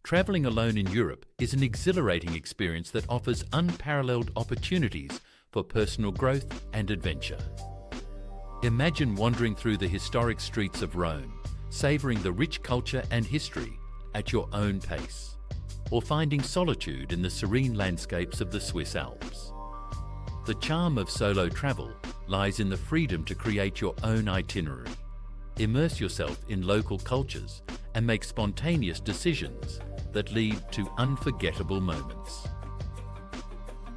Travelling alone in Europe is an exhilarating experience that offers unparalleled opportunities for personal growth and adventure. Imagine wandering through the historic streets of Rome, savouring the rich culture and history at your own pace, or finding solitude in the serene landscapes of the Swiss Alps. The charm of solo travel lies in the freedom to create your own itinerary. Immerse yourself in local cultures and make spontaneous decisions that lead to unforgettable moments.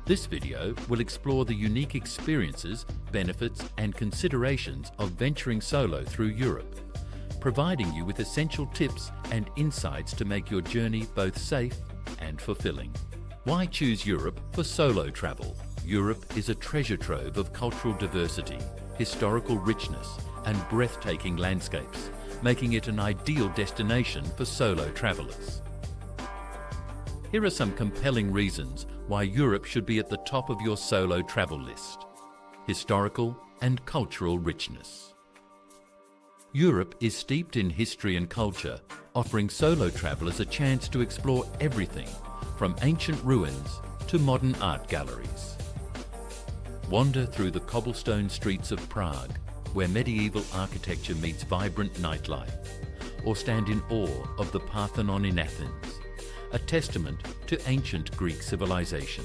This video will explore the unique experiences, benefits and considerations of venturing solo through Europe, providing you with essential tips and insights to make your journey both safe and fulfilling. Why choose Europe for solo travel? Europe is a treasure trove of cultural diversity, historical richness and breathtaking landscapes, making it an ideal destination for solo travelers. Here are some compelling reasons why Europe should be at the top of your solo travel list. Historical and cultural richness. Europe is steeped in history and culture, offering solo travelers a chance to explore everything from ancient ruins to modern art galleries. Wander through the cobblestone streets of Prague, where medieval architecture meets vibrant nightlife, or stand in awe of the Parthenon in Athens, a testament to ancient Greek civilization.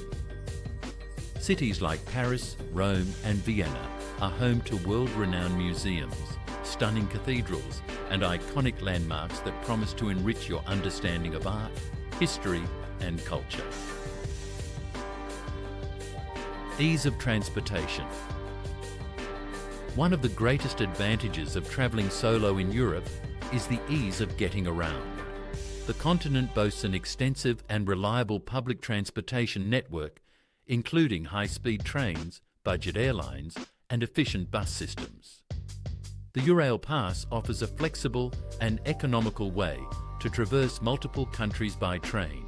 Cities like Paris, Rome and Vienna are home to world-renowned museums, stunning cathedrals and iconic landmarks that promise to enrich your understanding of art, history and culture. Ease of transportation. One of the greatest advantages of travelling solo in Europe is the ease of getting around. The continent boasts an extensive and reliable public transportation network, including high-speed trains, budget airlines, and efficient bus systems. The Eurail Pass offers a flexible and economical way to traverse multiple countries by train,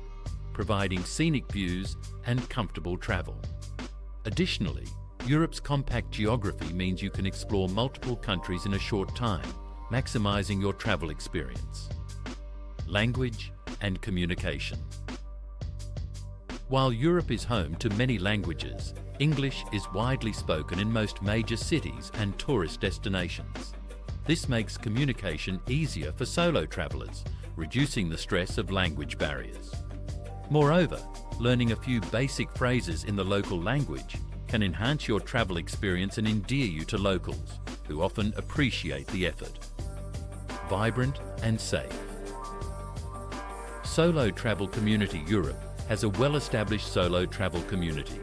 providing scenic views and comfortable travel. Additionally, Europe's compact geography means you can explore multiple countries in a short time, maximizing your travel experience. Language and communication. While Europe is home to many languages, English is widely spoken in most major cities and tourist destinations. This makes communication easier for solo travelers, reducing the stress of language barriers. Moreover, learning a few basic phrases in the local language can enhance your travel experience and endear you to locals, who often appreciate the effort. Vibrant and safe. Solo Travel Community Europe has a well-established solo travel community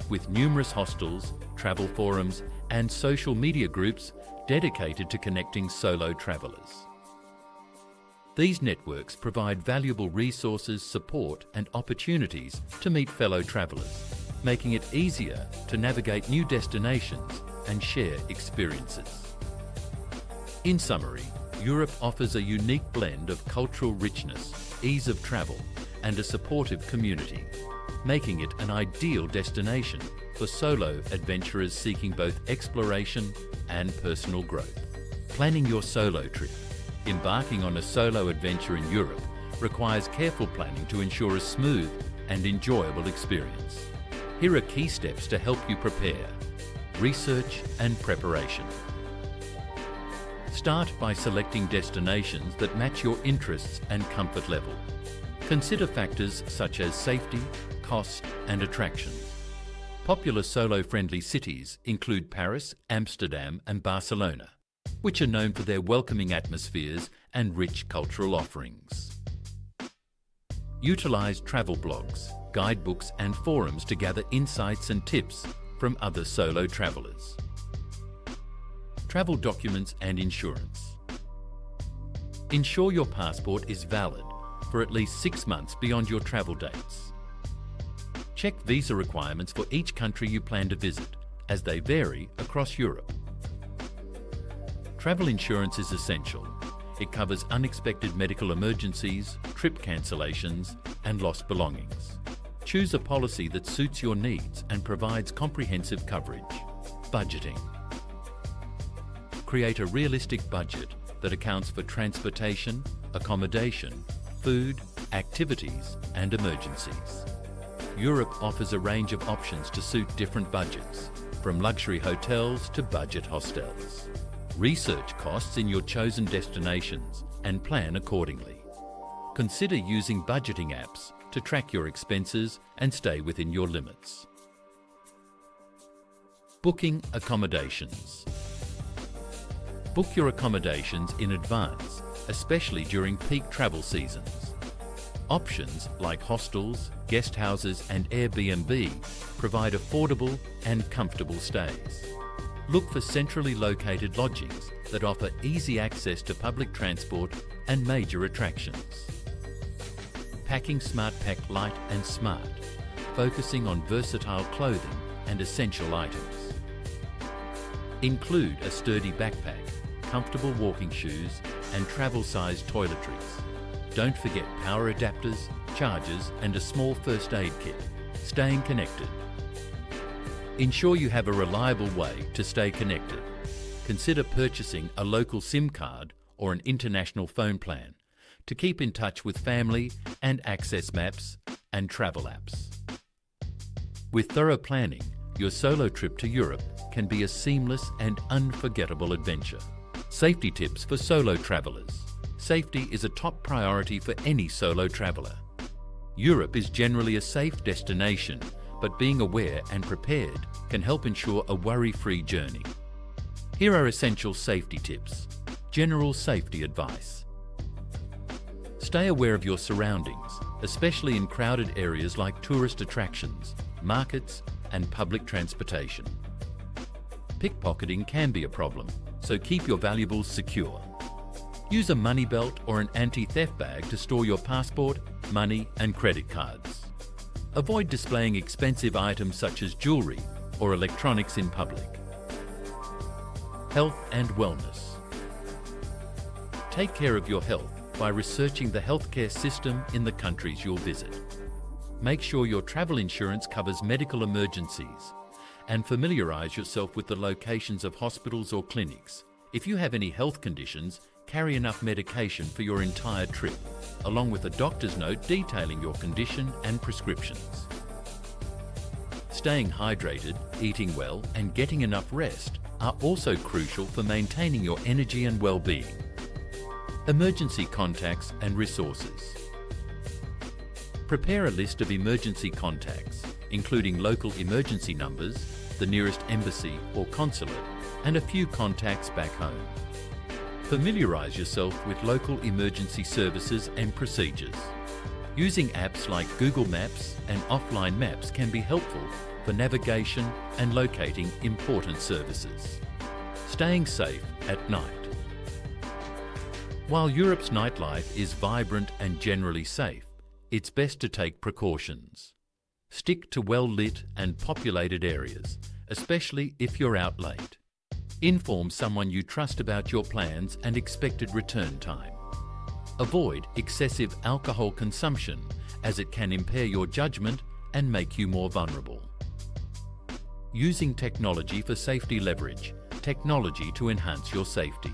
with numerous hostels, travel forums and social media groups dedicated to connecting solo travellers. These networks provide valuable resources, support and opportunities to meet fellow travellers, making it easier to navigate new destinations and share experiences. In summary, Europe offers a unique blend of cultural richness, ease of travel and a supportive community, making it an ideal destination for solo adventurers seeking both exploration and personal growth. Planning your solo trip. Embarking on a solo adventure in Europe requires careful planning to ensure a smooth and enjoyable experience. Here are key steps to help you prepare. Research and preparation. Start by selecting destinations that match your interests and comfort level. Consider factors such as safety, cost and attractions. Popular solo-friendly cities include Paris, Amsterdam and Barcelona, which are known for their welcoming atmospheres and rich cultural offerings. Utilize travel blogs, guidebooks and forums to gather insights and tips from other solo travelers. Travel documents and insurance. Ensure your passport is valid for at least 6 months beyond your travel dates. Check visa requirements for each country you plan to visit, as they vary across Europe. Travel insurance is essential. It covers unexpected medical emergencies, trip cancellations, and lost belongings. Choose a policy that suits your needs and provides comprehensive coverage. Budgeting. Create a realistic budget that accounts for transportation, accommodation, food, activities and emergencies. Europe offers a range of options to suit different budgets, from luxury hotels to budget hostels. Research costs in your chosen destinations and plan accordingly. Consider using budgeting apps to track your expenses and stay within your limits. Booking accommodations. Book your accommodations in advance, especially during peak travel seasons. Options like hostels, guest houses and Airbnb provide affordable and comfortable stays. Look for centrally located lodgings that offer easy access to public transport and major attractions. Packing Smart Pack Light and Smart, focusing on versatile clothing and essential items. Include a sturdy backpack, comfortable walking shoes and travel-sized toiletries. Don't forget power adapters, chargers and a small first aid kit. Staying connected. Ensure you have a reliable way to stay connected. Consider purchasing a local SIM card or an international phone plan to keep in touch with family and access maps and travel apps. With thorough planning, your solo trip to Europe can be a seamless and unforgettable adventure. Safety tips for solo travellers. Safety is a top priority for any solo traveller. Europe is generally a safe destination, but being aware and prepared can help ensure a worry-free journey. Here are essential safety tips. General safety advice. Stay aware of your surroundings, especially in crowded areas like tourist attractions, markets and public transportation. Pickpocketing can be a problem, so keep your valuables secure. Use a money belt or an anti-theft bag to store your passport, money and credit cards. Avoid displaying expensive items such as jewellery or electronics in public. Health and wellness. Take care of your health by researching the healthcare system in the countries you'll visit. Make sure your travel insurance covers medical emergencies and familiarise yourself with the locations of hospitals or clinics. If you have any health conditions, carry enough medication for your entire trip, along with a doctor's note detailing your condition and prescriptions. Staying hydrated, eating well and getting enough rest are also crucial for maintaining your energy and well-being. Emergency contacts and resources. Prepare a list of emergency contacts, including local emergency numbers, the nearest embassy or consulate, and a few contacts back home. Familiarise yourself with local emergency services and procedures. Using apps like Google Maps and offline maps can be helpful for navigation and locating important services. Staying safe at night. While Europe's nightlife is vibrant and generally safe, it's best to take precautions. Stick to well-lit and populated areas, especially if you're out late. Inform someone you trust about your plans and expected return time. Avoid excessive alcohol consumption as it can impair your judgment and make you more vulnerable. Using technology for safety leverage, technology to enhance your safety.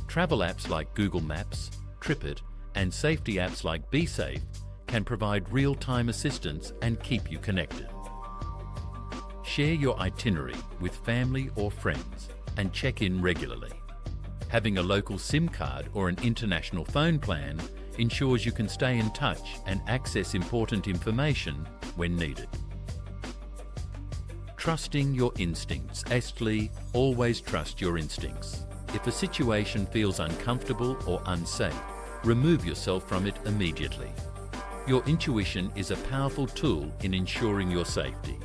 Travel apps like Google Maps, TripIt, and safety apps like BeSafe can provide real-time assistance and keep you connected. Share your itinerary with family or friends and check in regularly. Having a local SIM card or an international phone plan ensures you can stay in touch and access important information when needed. Trusting your instincts. Lastly, always trust your instincts. If a situation feels uncomfortable or unsafe, remove yourself from it immediately. Your intuition is a powerful tool in ensuring your safety.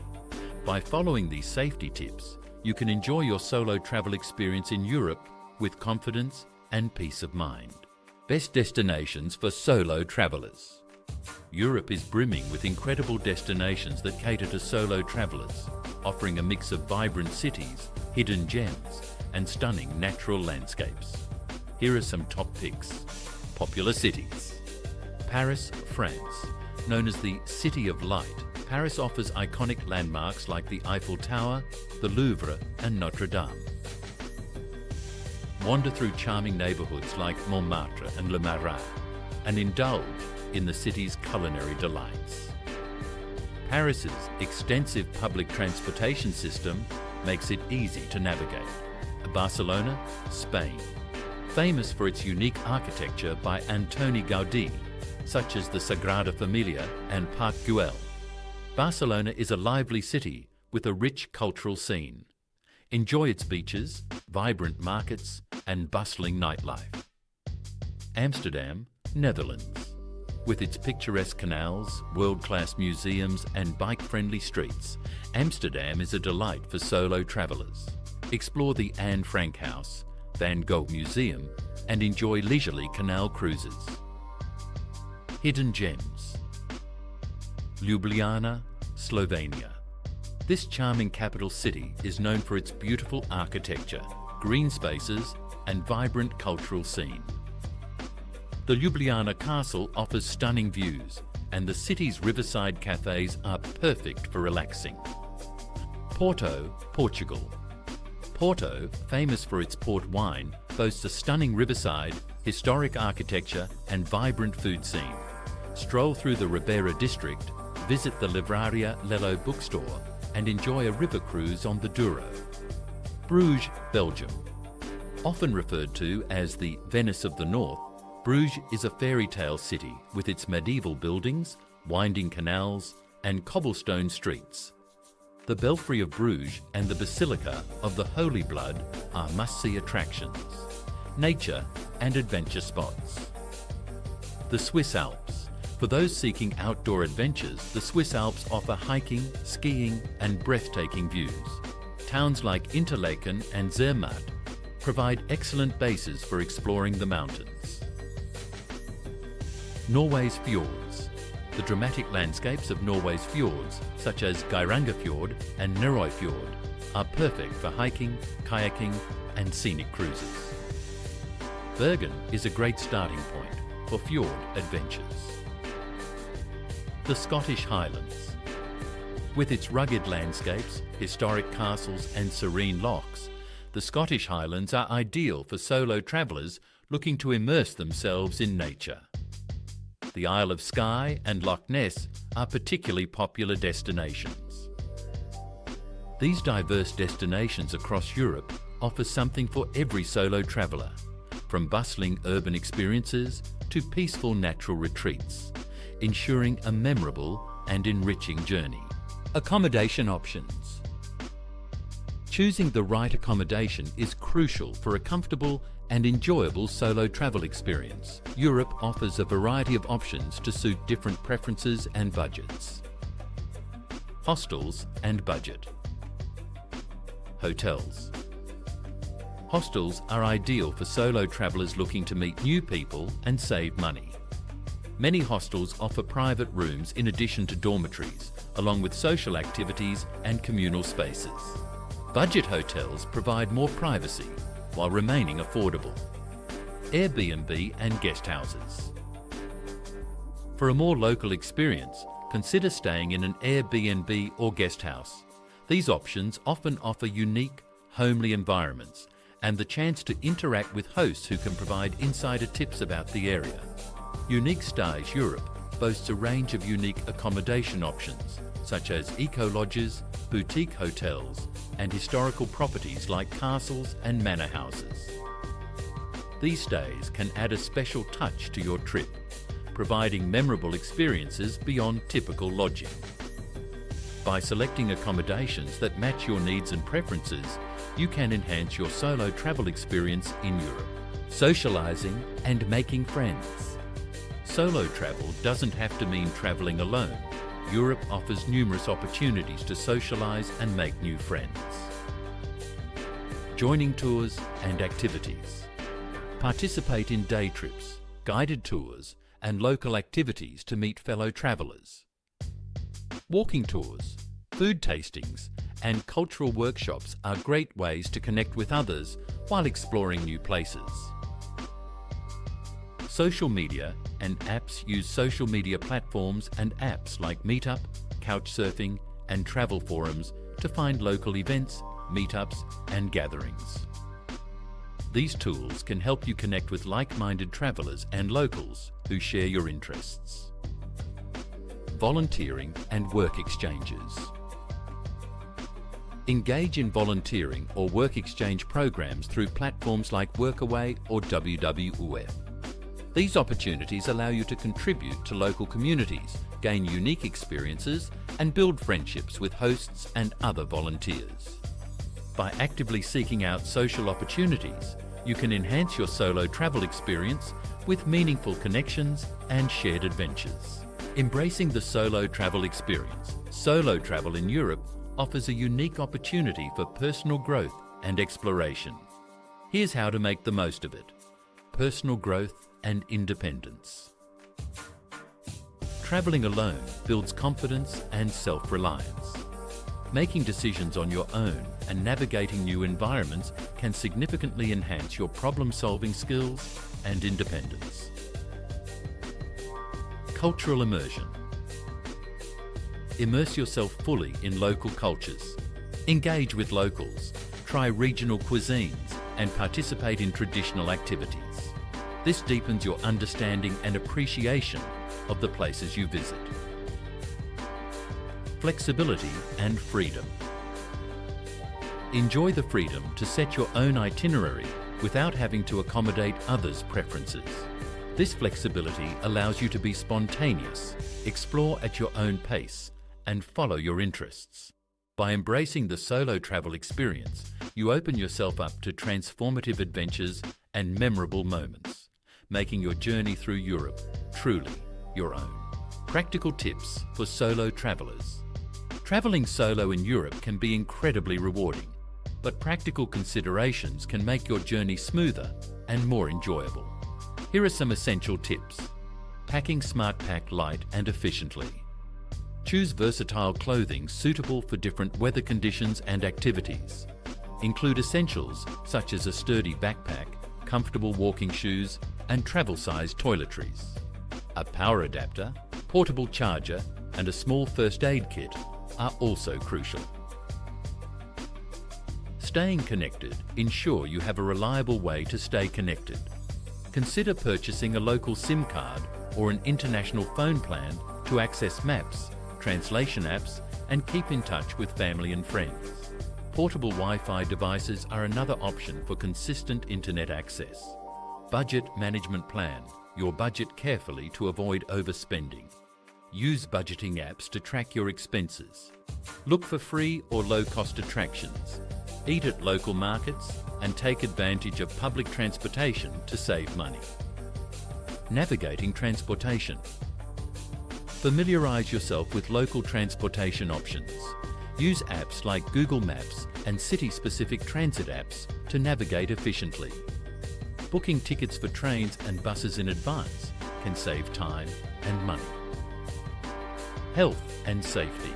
By following these safety tips, you can enjoy your solo travel experience in Europe with confidence and peace of mind. Best destinations for solo travelers. Europe is brimming with incredible destinations that cater to solo travelers, offering a mix of vibrant cities, hidden gems, and stunning natural landscapes. Here are some top picks. Popular cities. Paris, France. Known as the City of Light, Paris offers iconic landmarks like the Eiffel Tower, the Louvre, and Notre Dame. Wander through charming neighbourhoods like Montmartre and Le Marais. and indulge in the city's culinary delights. Paris's extensive public transportation system makes it easy to navigate. Barcelona, Spain, famous for its unique architecture by Antoni Gaudí, such as the Sagrada Familia and Parc Güell. Barcelona is a lively city with a rich cultural scene. Enjoy its beaches, vibrant markets, and bustling nightlife. Amsterdam, Netherlands. With its picturesque canals, world-class museums, and bike-friendly streets, Amsterdam is a delight for solo travellers. Explore the Anne Frank House, Van Gogh Museum, and enjoy leisurely canal cruises. Hidden gems. Ljubljana, Slovenia. This charming capital city is known for its beautiful architecture, green spaces, and vibrant cultural scene. The Ljubljana Castle offers stunning views, and the city's riverside cafes are perfect for relaxing. Porto, Portugal. Porto, famous for its port wine, boasts a stunning riverside, historic architecture, and vibrant food scene. Stroll through the Ribeira district, visit the Livraria Lello bookstore, and enjoy a river cruise on the Douro. Bruges, Belgium. Often referred to as the Venice of the North, Bruges is a fairy tale city with its medieval buildings, winding canals, and cobblestone streets. The Belfry of Bruges and the Basilica of the Holy Blood are must-see attractions, nature and adventure spots. The Swiss Alps. For those seeking outdoor adventures, the Swiss Alps offer hiking, skiing, and breathtaking views. Towns like Interlaken and Zermatt provide excellent bases for exploring the mountains. Norway's fjords. The dramatic landscapes of Norway's fjords, such as Geirangerfjord and Nerøyfjord, are perfect for hiking, kayaking, and scenic cruises. Bergen is a great starting point for fjord adventures. The Scottish Highlands. With its rugged landscapes, historic castles, and serene lochs, the Scottish Highlands are ideal for solo travellers looking to immerse themselves in nature. The Isle of Skye and Loch Ness are particularly popular destinations. These diverse destinations across Europe offer something for every solo traveller, from bustling urban experiences to peaceful natural retreats, ensuring a memorable and enriching journey. Accommodation options. Choosing the right accommodation is crucial for a comfortable and enjoyable solo travel experience. Europe offers a variety of options to suit different preferences and budgets. Hostels and budget. Hotels. Hostels are ideal for solo travellers looking to meet new people and save money. Many hostels offer private rooms in addition to dormitories, along with social activities and communal spaces. Budget hotels provide more privacy while remaining affordable. Airbnb and guest houses. For a more local experience, consider staying in an Airbnb or guest house. These options often offer unique, homely environments and the chance to interact with hosts who can provide insider tips about the area. Unique Stars Europe boasts a range of unique accommodation options, such as eco-lodges, boutique hotels, and historical properties like castles and manor houses. These stays can add a special touch to your trip, providing memorable experiences beyond typical lodging. By selecting accommodations that match your needs and preferences, you can enhance your solo travel experience in Europe. Socializing and making friends. Solo travel doesn't have to mean traveling alone. Europe offers numerous opportunities to socialize and make new friends. Joining tours and activities. Participate in day trips, guided tours, and local activities to meet fellow travelers. Walking tours, food tastings, and cultural workshops are great ways to connect with others while exploring new places. Social media and apps use social media platforms and apps like Meetup, Couchsurfing, and travel forums to find local events, meetups, and gatherings. These tools can help you connect with like-minded travelers and locals who share your interests. Volunteering and work exchanges. Engage in volunteering or work exchange programs through platforms like Workaway or WWF. These opportunities allow you to contribute to local communities, gain unique experiences, and build friendships with hosts and other volunteers. By actively seeking out social opportunities, you can enhance your solo travel experience with meaningful connections and shared adventures. Embracing the solo travel experience, solo travel in Europe offers a unique opportunity for personal growth and exploration. Here's how to make the most of it. Personal growth and independence. Traveling alone builds confidence and self-reliance. Making decisions on your own and navigating new environments can significantly enhance your problem-solving skills and independence. Cultural immersion. Immerse yourself fully in local cultures. Engage with locals, try regional cuisines, and participate in traditional activities. This deepens your understanding and appreciation of the places you visit. Flexibility and freedom. Enjoy the freedom to set your own itinerary without having to accommodate others' preferences. This flexibility allows you to be spontaneous, explore at your own pace, and follow your interests. By embracing the solo travel experience, you open yourself up to transformative adventures and memorable moments, making your journey through Europe truly your own. Practical tips for solo travelers. Traveling solo in Europe can be incredibly rewarding, but practical considerations can make your journey smoother and more enjoyable. Here are some essential tips. Packing Smart Pack light and efficiently. Choose versatile clothing suitable for different weather conditions and activities. Include essentials such as a sturdy backpack, comfortable walking shoes, and travel-sized toiletries. A power adapter, portable charger, and a small first aid kit are also crucial. Staying connected. Ensure you have a reliable way to stay connected. Consider purchasing a local SIM card or an international phone plan to access maps, translation apps, and keep in touch with family and friends. Portable Wi-Fi devices are another option for consistent internet access. Budget management plan. Your budget carefully to avoid overspending. Use budgeting apps to track your expenses. Look for free or low-cost attractions. Eat at local markets and take advantage of public transportation to save money. Navigating transportation. Familiarize yourself with local transportation options. Use apps like Google Maps and city-specific transit apps to navigate efficiently. Booking tickets for trains and buses in advance can save time and money. Health and safety.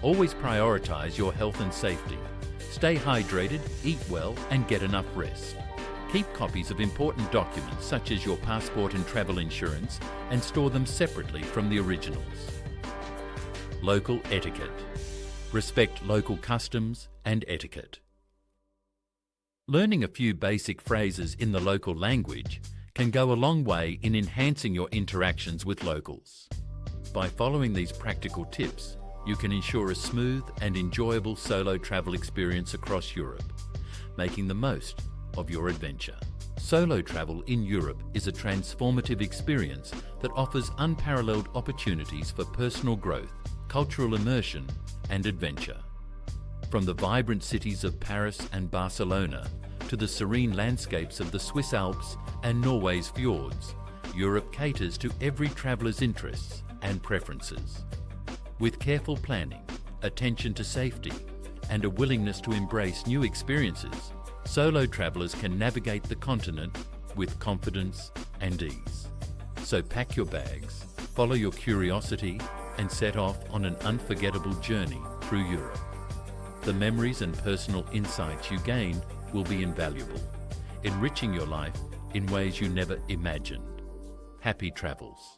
Always prioritize your health and safety. Stay hydrated, eat well, and get enough rest. Keep copies of important documents such as your passport and travel insurance and store them separately from the originals. Local etiquette. Respect local customs and etiquette. Learning a few basic phrases in the local language can go a long way in enhancing your interactions with locals. By following these practical tips, you can ensure a smooth and enjoyable solo travel experience across Europe, making the most of your adventure. Solo travel in Europe is a transformative experience that offers unparalleled opportunities for personal growth, cultural immersion, and adventure. From the vibrant cities of Paris and Barcelona to the serene landscapes of the Swiss Alps and Norway's fjords, Europe caters to every traveller's interests and preferences. With careful planning, attention to safety, and a willingness to embrace new experiences, solo travellers can navigate the continent with confidence and ease. So pack your bags, follow your curiosity, and set off on an unforgettable journey through Europe. The memories and personal insights you gain will be invaluable, enriching your life in ways you never imagined. Happy travels.